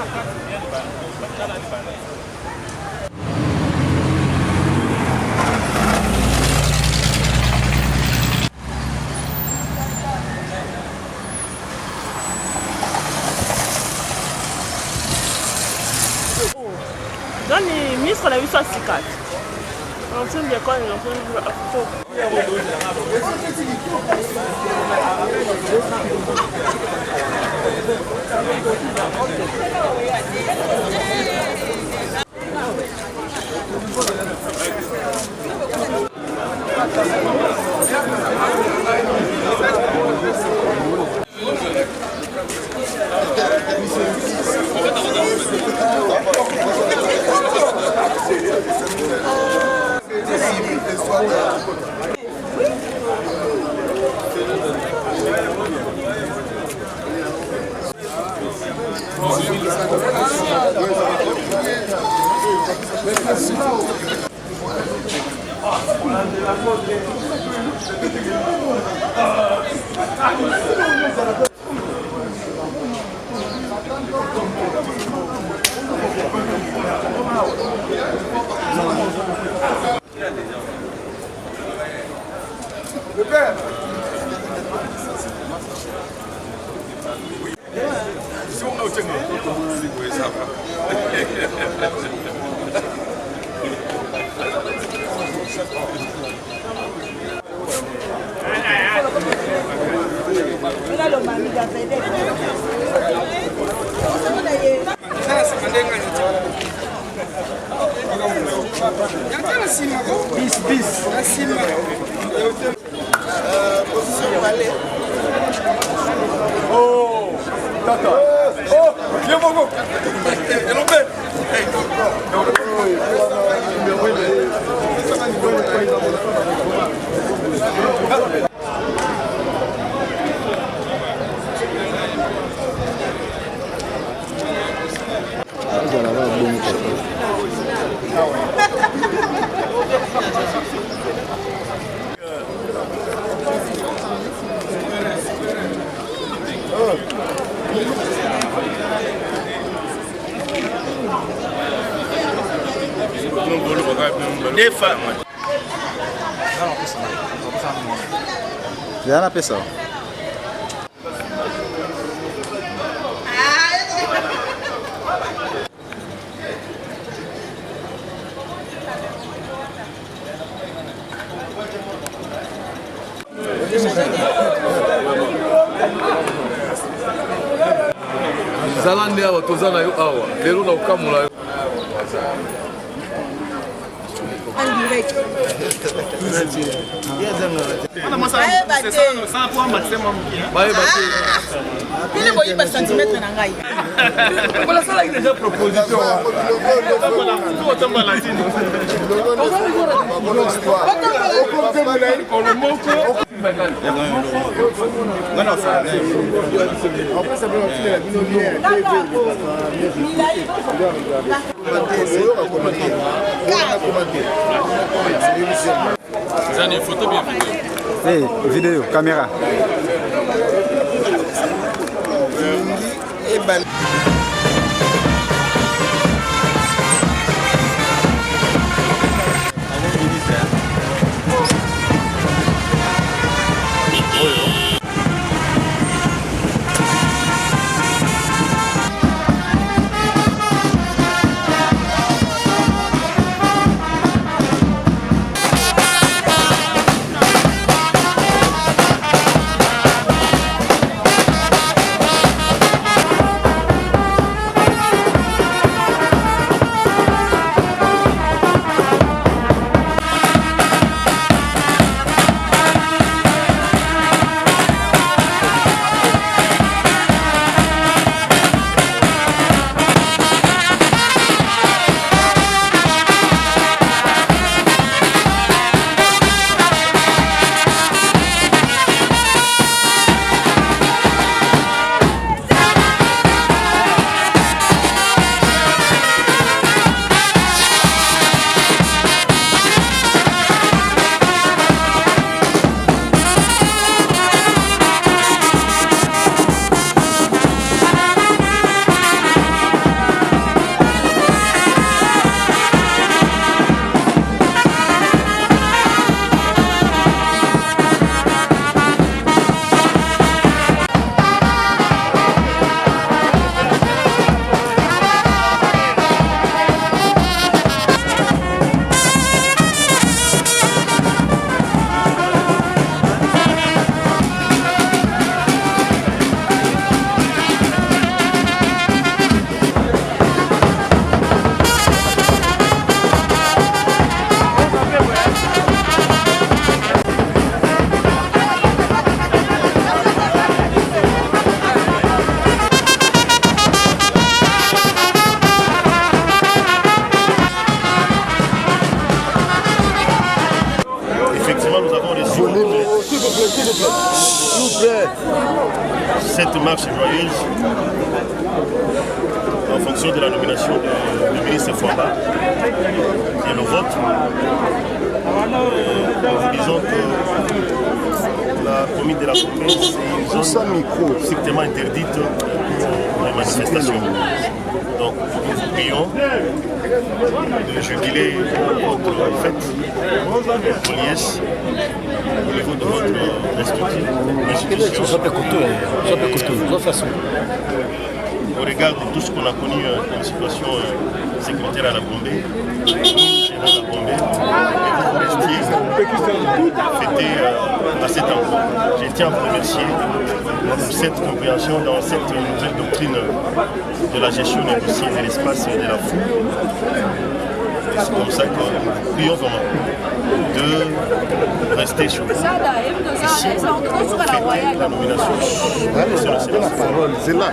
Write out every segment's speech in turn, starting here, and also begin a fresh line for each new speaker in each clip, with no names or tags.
Nani ministre na biso asikati ensemble kwa ni
Des femmes.
Jangan apa so?
Zalandi awa tozana yo awa lelo na ukamula yo
Zani, photo bien vidéo.
Hey, vidéo, caméra.
cette marche joyeuse, en fonction de la nomination du ministre Fouamba et le vote, nous disons que la commune de la province est une zone strictement interdite pour les manifestations. Donc nous vous prions de juguler votre fête, votre liesse, au niveau de votre institution. Au regard de tout ce qu'on a connu comme situation sécuritaire à la Bombée, à la Bombée, et vous restiez fêter à cet endroit. Je tiens à vous remercier pour cette compréhension dans cette nouvelle doctrine de la gestion négociée de l'espace et de la foule. C'est comme ça que nous prions vraiment de rester sur ici, fêter la nomination sur le Sénat.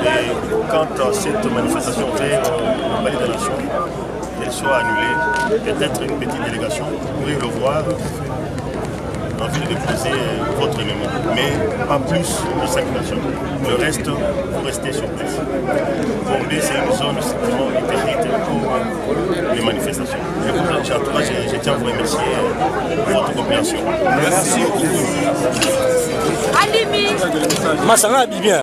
Et quand cette manifestation vers le palais de la Nation, elle soit annulée, peut-être une petite délégation, vous pourrez le voir en vue de déposer votre mémoire. Mais pas plus de 5 personnes. Le reste, vous restez sur place. Bombay, c'est une zone strictement interdite pour les manifestations. Je tiens à vous remercier pour votre compréhension. Merci.
Masanga bien.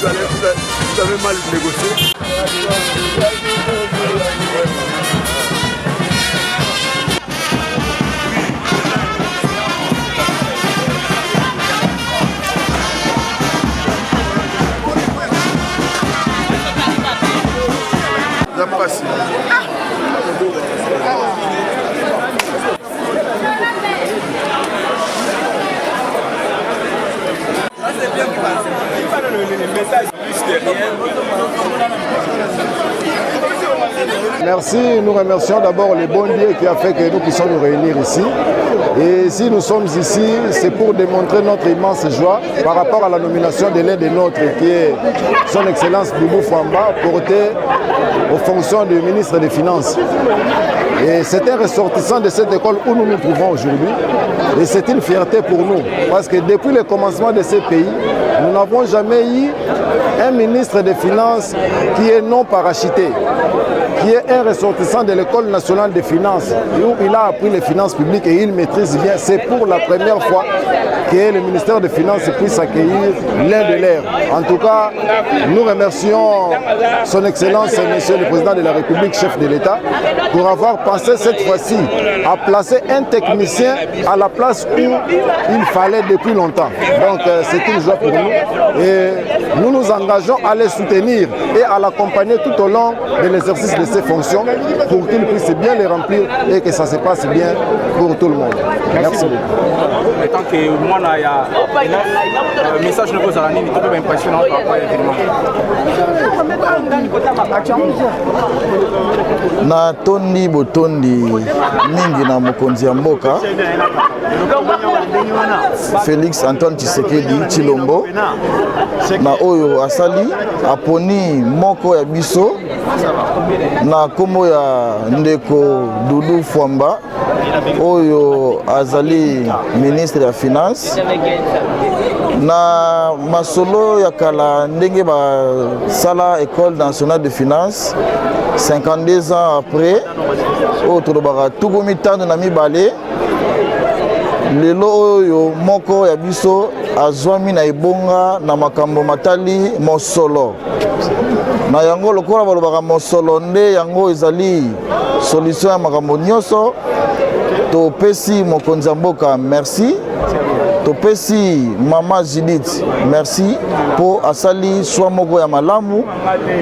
Vous avez mal négocié. Ça passe.
Merci, nous remercions d'abord le bon Dieu qui a fait que nous puissions nous réunir ici. Et si nous sommes ici, c'est pour démontrer notre immense joie par rapport à la nomination de l'un des nôtres, qui est son Excellence Boubou Fouamba, porté aux fonctions de ministre des Finances. Et c'est un ressortissant de cette école où nous nous trouvons aujourd'hui. Et c'est une fierté pour nous, parce que depuis le commencement de ce pays, nous n'avons jamais eu un ministre des Finances qui est non parachuté, qui est un ressortissant de l'École nationale des finances, où il a appris les finances publiques et il maîtrise bien. C'est pour la première fois que le ministère des Finances puisse accueillir l'un de leurs. En tout cas, nous remercions son Excellence, Monsieur le Président de la République, chef de l'État, pour avoir pensé cette fois-ci à placer un technicien à la place où il fallait depuis longtemps. Donc c'est une joie pour nous et nous nous engageons à les soutenir et à l'accompagner tout au long de l'exercice de ses fonctions pour qu'il puisse bien les remplir et que ça se passe bien pour tout le monde. Merci beaucoup.
Tant que moi, il y a un message de vos amis, il est impressionnant par rapport à l'événement.
Na tondi botondi mingi na mokonzi ya mboka Félix Antoine Tshisekedi Tshilombo na oyo asali aponi moko ya biso na kombo ya ndeko Doudou Fouamba oyo azali ministre ya finance na masolo ya kala ndenge basala école nationale de finance 52 ans après oyo tolobaka tuku mitano na mibale lelo oyo moko ya biso azwami na ebonga na makambo matali mosolo na yango lokola balobaka mosolo nde yango ezali solution ya makambo nyonso topesi mokonzi ya mboka merci topesi mama Judith merci po asali soin moko ya malamu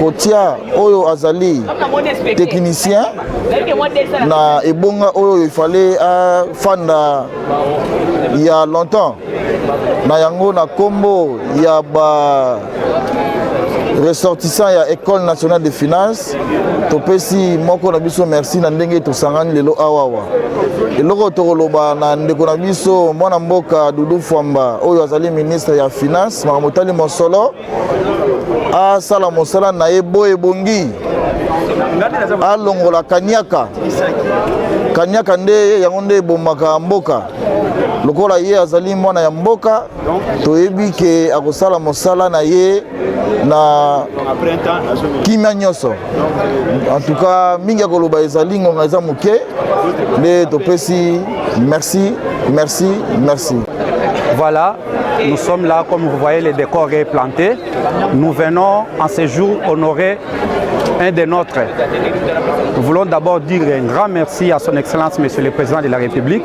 kotia oyo azali technicien na ebonga oyo ifale fanda ya longtemps na yango na kombo ya ba ressortissant ya École nationale de finance topesi moko na biso merci na ndenge tosangani lelo awawa eloko tokoloba na ndeko na biso mwana mboka Doudou Fwamba oyo azali ministre ya finance makamotali mosolo asala mosala na ye boye bongi alongola kanyaka nde yango nde ebomaka mboka lokola ye azali mwana ya mboka toyebi ke akosala mosala na ye na kimia nyonso en tout cas mingi ya koloba ezali ngonga eza moke nde topesi merci.
Voilà, nous sommes là, comme vous voyez, les décors est planté. Nous venons en ce jour honorer un des nôtres. Nous voulons d'abord dire un grand merci à son Excellence, Monsieur le Président de la République,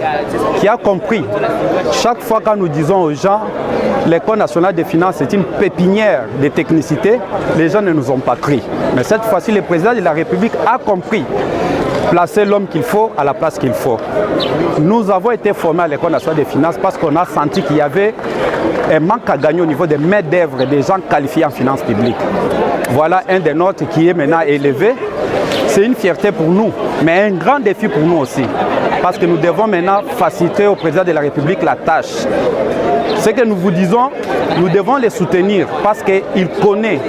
qui a compris, chaque fois quand nous disons aux gens, l'École nationale des finances est une pépinière de technicité, les gens ne nous ont pas pris. Mais cette fois-ci, le Président de la République a compris. Placer l'homme qu'il faut à la place qu'il faut. Nous avons été formés à l'École nationale des finances parce qu'on a senti qu'il y avait un manque à gagner au niveau des mains d'œuvre des gens qualifiés en finances publiques. Voilà un des nôtres qui est maintenant élevé. C'est une fierté pour nous, mais un grand défi pour nous aussi. Parce que nous devons maintenant faciliter au Président de la République la tâche. Ce que nous vous disons, nous devons les soutenir parce qu'il connaît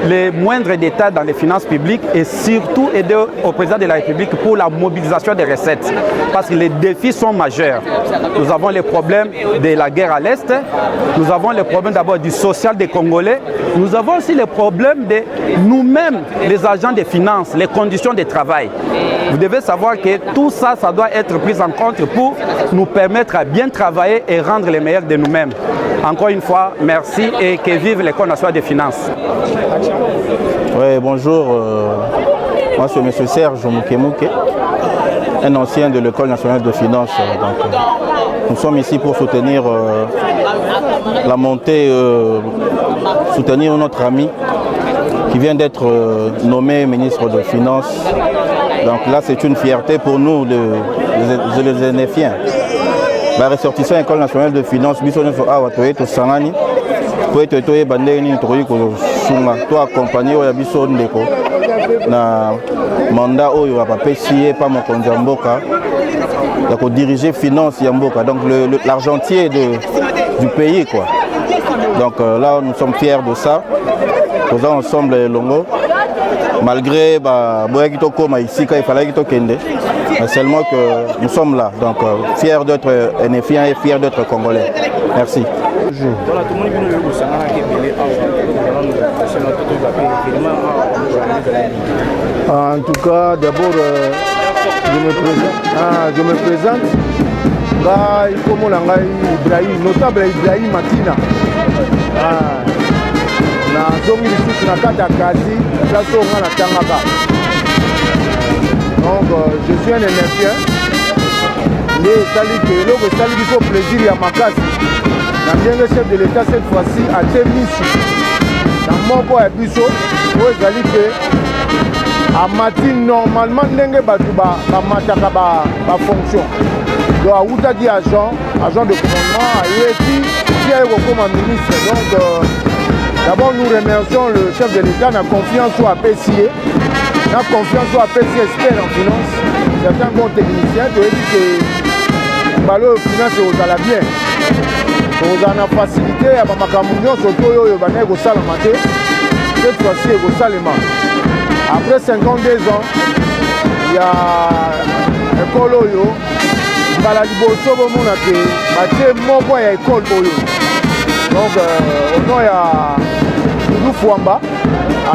les moindres détails dans les finances publiques et surtout aider au Président de la République pour la mobilisation des recettes. Parce que les défis sont majeurs. Nous avons les problèmes de la guerre à l'Est, nous avons les problèmes d'abord du social des Congolais, nous avons aussi les problèmes de nous-mêmes, les agents des finances, les conditions de travail. Vous devez savoir que tout ça, ça doit être pris en compte pour nous permettre à bien travailler et rendre les meilleurs de nous-mêmes. Encore une fois, merci et que vive l'École nationale des finances.
Oui, bonjour. Moi, c'est M. Serge Moukemouke, un ancien de l'École nationale de finances. Donc, nous sommes ici pour soutenir la montée, soutenir notre ami qui vient d'être nommé ministre de Finances. Donc là, c'est une fierté pour nous, les Énéfiens. La ressortissant École nationale de finances, biso nyonso awa toyeto sangani, po ete toyeba ndenge nini tokoki kosunga to accompagner oyo biso ndeko na mandat oyo bapesi ye pa mokonzi ya mboka ya kodiriger finance ya mboka, donc l'argentier du pays quoi. Donc là, nous sommes fiers de ça. Nous sommes ensemble longo. Malgré boyaki to koma ici quand il fallait que to kende, seulement que nous sommes là. Donc fiers d'être Énéfiens et fiers d'être Congolais. Merci.
En tout cas, d'abord, je me présente. Ibrahim, notable Ibrahim Makina. Na zongi lisusu na kata kasi place oyo nga natangaka. Donc je suis un Énéfien nde esali ke eloko esali biso plaisir ya makasi na ndenge chef de l'État cette fois-ci atie misu na moko ya biso oyo ezali ke amati normalement ndenge bato bamataka bafonction. Donc awutaki agent de commandement ayeti ti aye kokoma ministre. Donc d'abord, nous remercions le chef de l'État, la confiance soit appréciée, la confiance soit appréciée, expert en finance, certains bons techniciens, tu as dit que Balo finance aux ala bien. Aux ala facilité, à Bamakamounion, surtout au Yobanais, au Salamate, cette fois-ci, au Salema. Après 52 ans, il y a l'école Oyo, Baladiboso, Bomonake, Baté, Moko, il y a l'école Oyo. Donc, au nom, il y a Doudou Fwamba,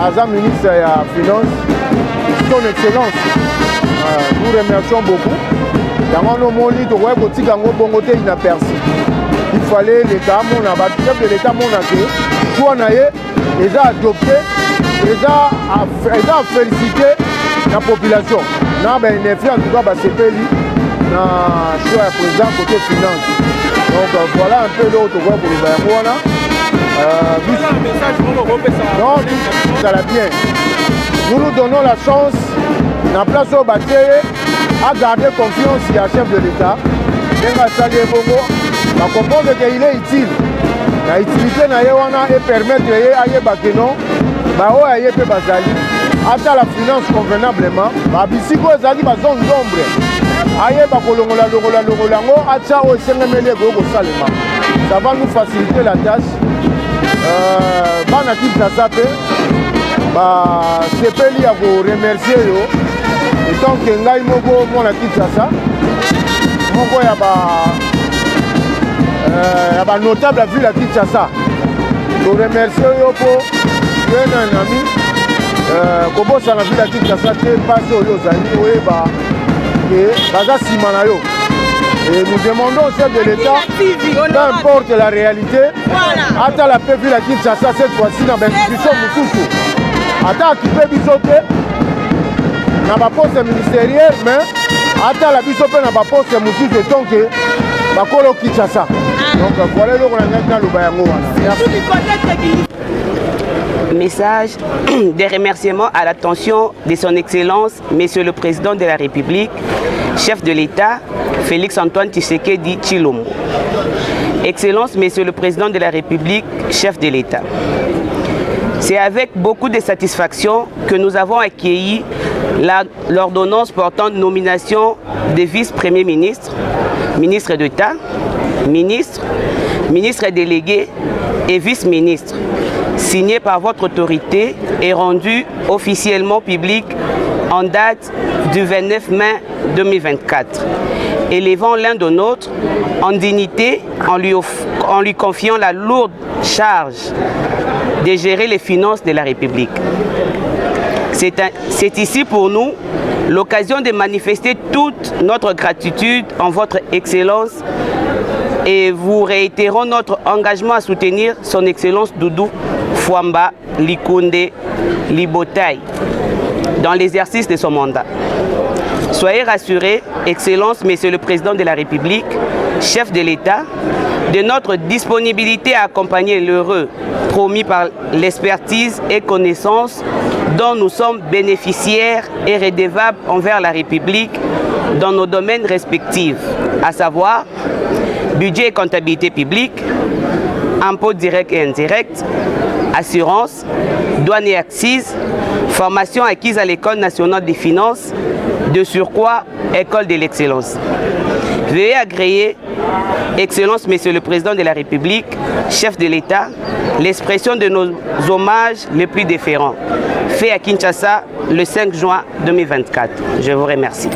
Azam ministre de la Finance, son excellence. Nous remercions beaucoup. Dans nos mots, il fallait l'État, le chef de l'État, ils ont adopté, ils ont félicité la population. Nous avons une en tout cas, c'est Péli, dans le choix président côté finance. Donc voilà un peu l'autre pour le Bayarouana. Non, ça va bien. Nous nous donnons la chance, dans la place au bâtiment, à garder confiance à chef de l'État. On comprendre qu'il est utile. na utilité na ye wana et permettre ye ayeba ke non baoyo aye mpe bazali ata la finance convenablement babisiko ezalaki bazone d'ombre ayeba kolongola yango atia oyo esengemeli ekoki kosalema. Ça va nous faciliter la tâche. Bana Kinshasa mpe basepeli ya koremercier yo etant ke ngai moko mwana Kinshasa moko ya banotable ya ville ya Kinshasa koremercier yo mpo yo na ami kobosana ville ya Kinshasa te mpasi oyo ozali oyeba ke baza nsima na yo. Et nous demandons au chef de l'État, peu importe la réalité, ata la paix ville à Kinshasa cette fois-ci dans l'institution Moussousou. Ata occupé bisote, na ba poste ministériel, mais ata la bisote na ba poste Moussousou tant que bakolo Kinshasa. Donc voilà le qu'on a dans le bayango.
Message de remerciements à l'attention de son Excellence, Monsieur le Président de la République, chef de l'État, Félix-Antoine Tshisekedi Tshilombo. Excellence, Monsieur le Président de la République, chef de l'État. C'est avec beaucoup de satisfaction que nous avons accueilli l'ordonnance portant nomination des vice-premiers ministres, ministres d'État, ministres, ministres délégués et vice-ministres, signée par votre autorité et rendue officiellement publique en date du 29 mai 2024, élevant l'un de nôtres en dignité en lui confiant la lourde charge de gérer les finances de la République. C'est ici pour nous l'occasion de manifester toute notre gratitude en votre Excellence et vous réitérons notre engagement à soutenir son Excellence Doudou Fwamba Likunde Libotai dans l'exercice de son mandat. Soyez rassurés, Excellence, Monsieur le Président de la République, chef de l'État, de notre disponibilité à accompagner l'heureux promis par l'expertise et connaissance dont nous sommes bénéficiaires et redevables envers la République dans nos domaines respectifs, à savoir budget et comptabilité publique, impôts directs et indirects, assurance, douane et accises, formation acquise à l'École nationale des finances, de surcroît, École de l'excellence. Veuillez agréer, Excellence, Monsieur le Président de la République, chef de l'État, l'expression de nos hommages les plus déférents, fait à Kinshasa le 5 juin 2024. Je vous remercie.